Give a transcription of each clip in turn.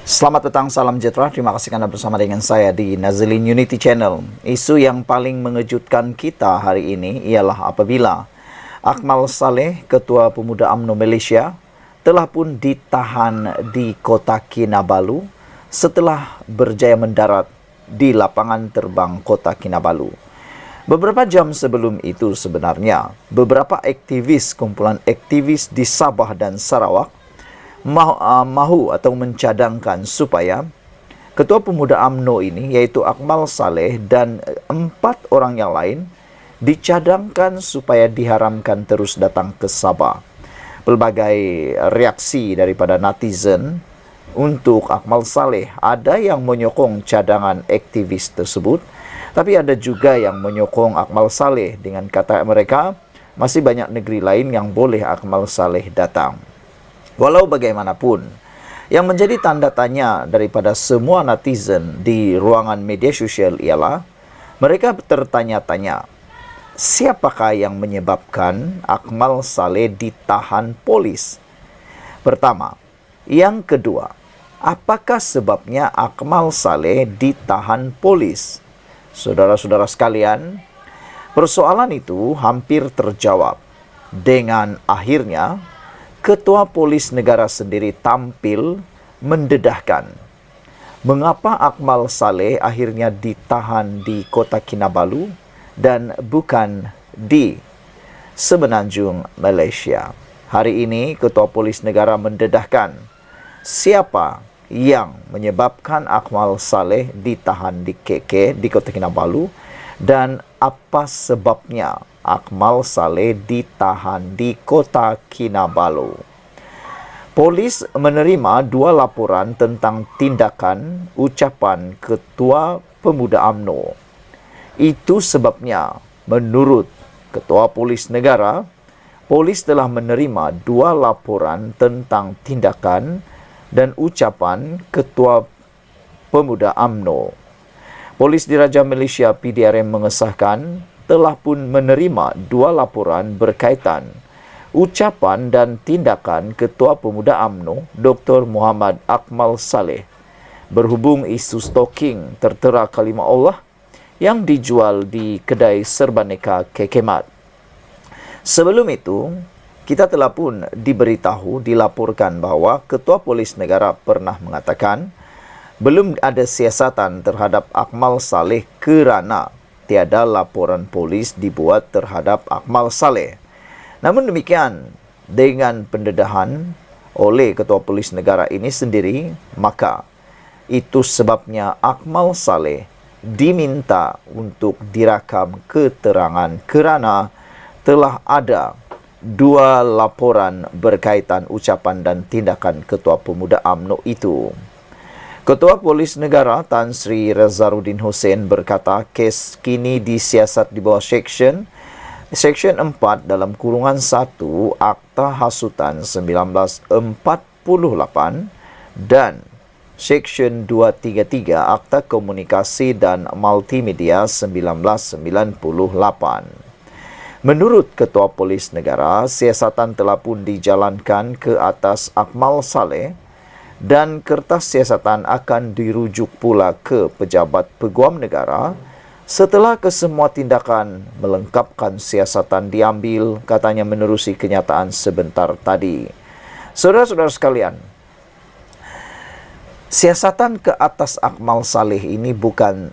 Selamat petang, salam sejahtera. Terima kasih Anda bersama dengan saya di Nazilin Unity Channel. Isu yang paling mengejutkan kita hari ini ialah apabila Akmal Saleh, Ketua Pemuda UMNO Malaysia, telah pun ditahan di Kota Kinabalu setelah berjaya mendarat di lapangan terbang Kota Kinabalu. Beberapa jam sebelum itu sebenarnya, beberapa kumpulan aktivis di Sabah dan Sarawak mahu atau mencadangkan supaya Ketua Pemuda UMNO ini, yaitu Akmal Saleh dan 4 orang yang lain, dicadangkan supaya diharamkan terus datang ke Sabah. Pelbagai reaksi daripada netizen untuk Akmal Saleh, ada yang menyokong cadangan aktivis tersebut, tapi ada juga yang menyokong Akmal Saleh dengan kata mereka, masih banyak negeri lain yang boleh Akmal Saleh datang. Walau bagaimanapun, yang menjadi tanda tanya daripada semua netizen di ruangan media sosial ialah mereka tertanya-tanya, siapakah yang menyebabkan Akmal Saleh ditahan polis? Pertama. Yang kedua, apakah sebabnya Akmal Saleh ditahan polis? Saudara-saudara sekalian, persoalan itu hampir terjawab dengan akhirnya Ketua Polis Negara sendiri tampil mendedahkan mengapa Akmal Saleh akhirnya ditahan di Kota Kinabalu dan bukan di Semenanjung, Malaysia. Hari ini Ketua Polis Negara mendedahkan siapa yang menyebabkan Akmal Saleh ditahan di KK, di Kota Kinabalu, dan apa sebabnya Akmal Saleh ditahan di Kota Kinabalu. Polis menerima 2 laporan tentang tindakan ucapan Ketua Pemuda UMNO. Itu sebabnya menurut Ketua Polis Negara, polis telah menerima 2 laporan tentang tindakan dan ucapan Ketua Pemuda UMNO. Polis Diraja Malaysia PDRM mengesahkan telah pun menerima 2 laporan berkaitan ucapan dan tindakan Ketua Pemuda UMNO Dr. Muhammad Akmal Saleh berhubung isu stalking tertera kalimah Allah yang dijual di kedai serbaneka Kekemat. Sebelum itu, kita telah pun dilaporkan bahawa Ketua Polis Negara pernah mengatakan belum ada siasatan terhadap Akmal Saleh kerana tiada laporan polis dibuat terhadap Akmal Saleh. Namun demikian, dengan pendedahan oleh Ketua Polis Negara ini sendiri, maka itu sebabnya Akmal Saleh diminta untuk dirakam keterangan kerana telah ada 2 laporan berkaitan ucapan dan tindakan Ketua Pemuda UMNO itu. Ketua Polis Negara Tan Sri Razaruddin Hussein berkata kes kini disiasat di bawah Seksyen 4 dalam kurungan 1 Akta Hasutan 1948 dan Seksyen 233 Akta Komunikasi dan Multimedia 1998. Menurut Ketua Polis Negara, siasatan telah pun dijalankan ke atas Akmal Saleh dan kertas siasatan akan dirujuk pula ke pejabat peguam negara setelah kesemua tindakan melengkapkan siasatan diambil, katanya menerusi kenyataan sebentar tadi. Saudara-saudara sekalian, siasatan ke atas Akmal Saleh ini bukan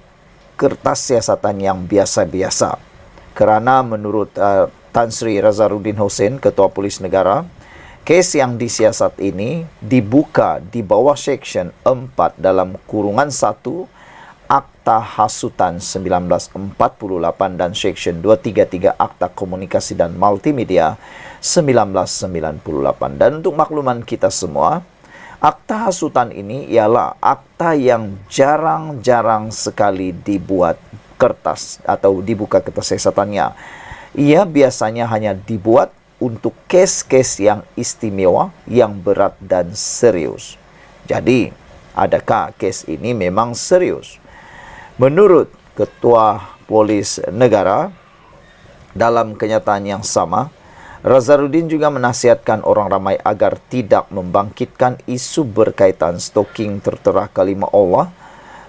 kertas siasatan yang biasa-biasa. Kerana menurut Tan Sri Razaruddin Hussein, Ketua Polis Negara, kes yang disiasat ini dibuka di bawah Seksyen 4 dalam kurungan 1 Akta Hasutan 1948 dan Seksyen 233 Akta Komunikasi dan Multimedia 1998. Dan untuk makluman kita semua, Akta Hasutan ini ialah akta yang jarang-jarang sekali dibuat kertas atau dibuka kertas siasatannya. Ia biasanya hanya dibuat untuk kes-kes yang istimewa, yang berat dan serius. Jadi, adakah kes ini memang serius? Menurut Ketua Polis Negara, dalam kenyataan yang sama, Nazarudin juga menasihatkan orang ramai agar tidak membangkitkan isu berkaitan stalking tertera kalimah Allah,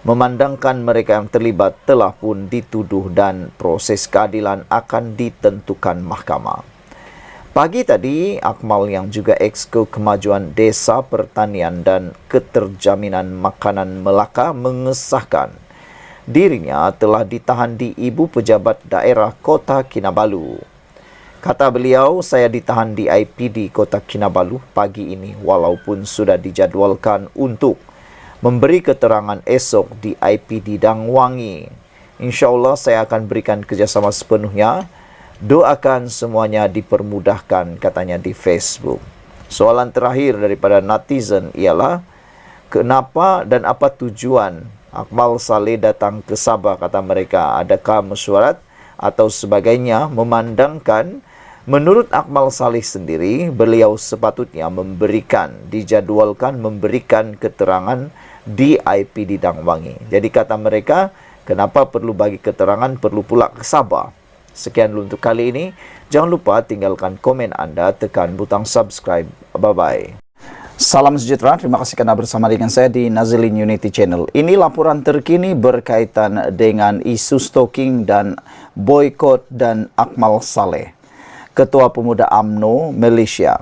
memandangkan mereka yang terlibat telah pun dituduh dan proses keadilan akan ditentukan mahkamah. Pagi tadi, Akmal yang juga Exco Kemajuan Desa Pertanian dan Keterjaminan Makanan Melaka mengesahkan dirinya telah ditahan di Ibu Pejabat Daerah Kota Kinabalu. Kata beliau, saya ditahan di IPD Kota Kinabalu pagi ini walaupun sudah dijadualkan untuk memberi keterangan esok di IPD Dangwangi. InsyaAllah saya akan berikan kerjasama sepenuhnya. Doakan semuanya dipermudahkan, katanya di Facebook. Soalan terakhir daripada netizen ialah, kenapa dan apa tujuan Akmal Saleh datang ke Sabah, kata mereka. Adakah mesyuarat atau sebagainya, memandangkan menurut Akmal Saleh sendiri, beliau sepatutnya dijadualkan memberikan keterangan di IPD Dangwangi. Jadi kata mereka, kenapa perlu bagi keterangan, perlu pula ke Sabah. Sekian dulu untuk kali ini. Jangan lupa tinggalkan komen anda, tekan butang subscribe. Bye-bye. Salam sejahtera, terima kasih kerana bersama dengan saya di Nazilin Unity Channel. Ini laporan terkini berkaitan dengan isu stalking dan boykot dan Akmal Saleh, Ketua Pemuda UMNO Malaysia.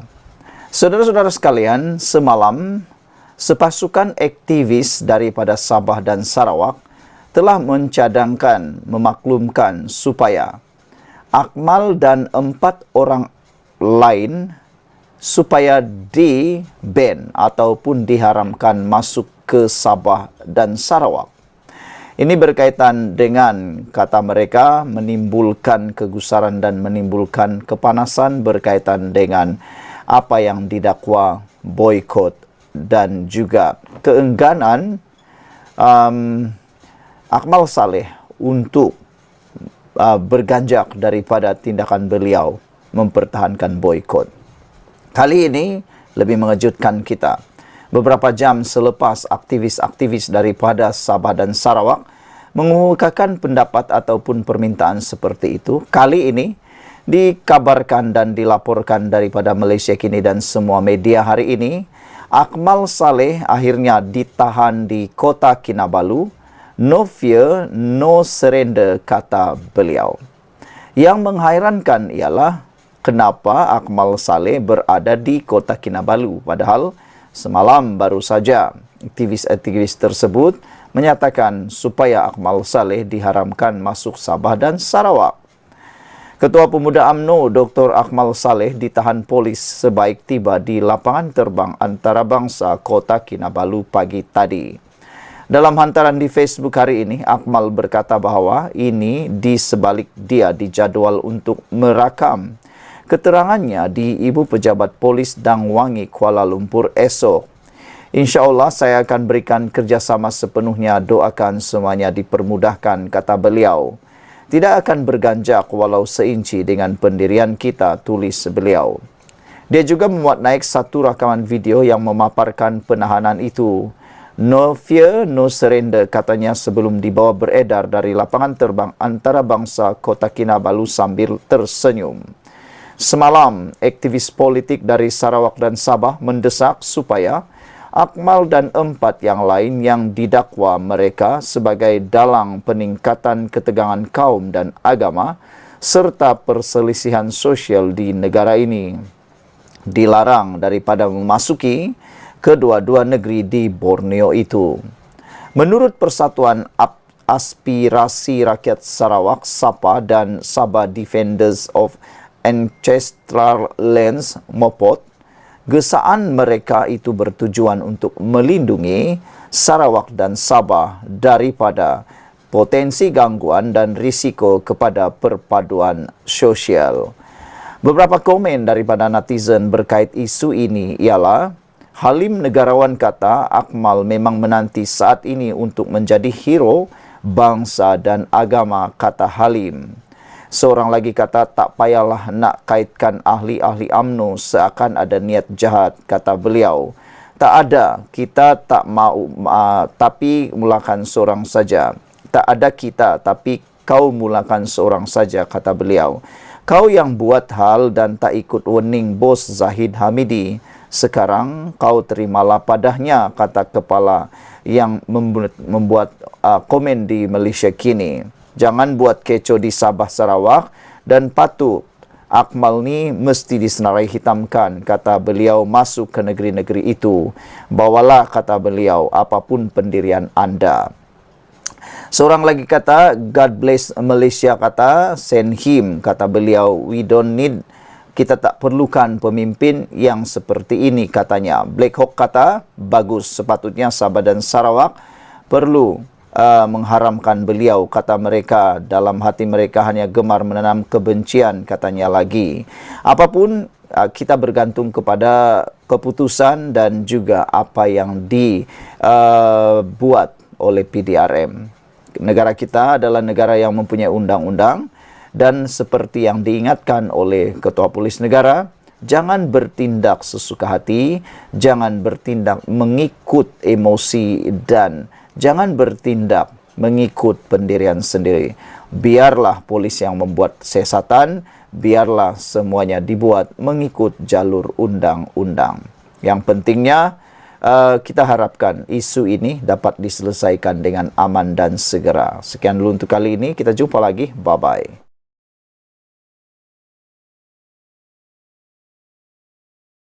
Saudara-saudara sekalian, semalam sepasukan aktivis daripada Sabah dan Sarawak telah memaklumkan supaya Akmal dan 4 orang lain supaya di-ban ataupun diharamkan masuk ke Sabah dan Sarawak. Ini berkaitan dengan, kata mereka, menimbulkan kegusaran dan menimbulkan kepanasan berkaitan dengan apa yang didakwa boykot dan juga keengganan Akmal Saleh untuk berganjak daripada tindakan beliau mempertahankan boykot. Kali ini lebih mengejutkan kita. Beberapa jam selepas aktivis-aktivis daripada Sabah dan Sarawak mengemukakan pendapat ataupun permintaan seperti itu, kali ini dikabarkan dan dilaporkan daripada Malaysia Kini dan semua media hari ini, Akmal Saleh akhirnya ditahan di Kota Kinabalu. No fear, no surrender, kata beliau. Yang menghairankan ialah kenapa Akmal Saleh berada di Kota Kinabalu, padahal semalam baru saja aktivis-aktivis tersebut menyatakan supaya Akmal Saleh diharamkan masuk Sabah dan Sarawak. Ketua Pemuda UMNO Dr. Akmal Saleh ditahan polis sebaik tiba di lapangan terbang antarabangsa Kota Kinabalu pagi tadi. Dalam hantaran di Facebook hari ini, Akmal berkata bahawa ini di sebalik dia dijadual untuk merakam keterangannya di Ibu Pejabat Polis Dangwangi, Kuala Lumpur esok. InsyaAllah saya akan berikan kerjasama sepenuhnya, doakan semuanya dipermudahkan, kata beliau. Tidak akan berganjak walau seinci dengan pendirian kita, tulis beliau. Dia juga memuat naik satu rakaman video yang memaparkan penahanan itu. No fear, no surrender, katanya sebelum dibawa beredar dari lapangan terbang antarabangsa Kota Kinabalu sambil tersenyum. Semalam, aktivis politik dari Sarawak dan Sabah mendesak supaya Akmal dan 4 yang lain yang didakwa mereka sebagai dalang peningkatan ketegangan kaum dan agama serta perselisihan sosial di negara ini dilarang daripada memasuki kedua-dua negeri di Borneo itu. Menurut Persatuan Aspirasi Rakyat Sarawak, SAPA, dan Sabah Defenders of Ancestral Lands, MOPOT, gesaan mereka itu bertujuan untuk melindungi Sarawak dan Sabah daripada potensi gangguan dan risiko kepada perpaduan sosial. Beberapa komen daripada netizen berkait isu ini ialah, Halim Negarawan kata Akmal memang menanti saat ini untuk menjadi hero bangsa dan agama, kata Halim. Seorang lagi kata, tak payahlah nak kaitkan ahli-ahli UMNO seakan ada niat jahat, kata beliau. Tak ada, kita tak mau, tapi mulakan seorang saja. Tak ada kita, tapi kau mulakan seorang saja, kata beliau. Kau yang buat hal dan tak ikut warning bos Zahid Hamidi, sekarang kau terimalah padahnya, kata kepala yang membuat komen di Malaysia kini. Jangan buat kecoh di Sabah Sarawak dan patut Akmal ni mesti disenarai hitamkan, kata beliau masuk ke negeri-negeri itu. Bawalah, kata beliau, apapun pendirian anda. Seorang lagi kata, God bless Malaysia, kata, send him, kata beliau, we don't need, kita tak perlukan pemimpin yang seperti ini, katanya. Black Hawk kata, bagus, sepatutnya Sabah dan Sarawak perlu mengharamkan beliau, kata mereka. Dalam hati mereka hanya gemar menanam kebencian, katanya lagi. Apapun, kita bergantung kepada keputusan dan juga apa yang dibuat oleh PDRM. Negara kita adalah negara yang mempunyai undang-undang, dan seperti yang diingatkan oleh Ketua Polis Negara, jangan bertindak sesuka hati, jangan bertindak mengikut emosi, dan jangan bertindak mengikut pendirian sendiri. Biarlah polis yang membuat siasatan, biarlah semuanya dibuat mengikut jalur undang-undang. Yang pentingnya, kita harapkan isu ini dapat diselesaikan dengan aman dan segera. Sekian dulu untuk kali ini, kita jumpa lagi, bye-bye.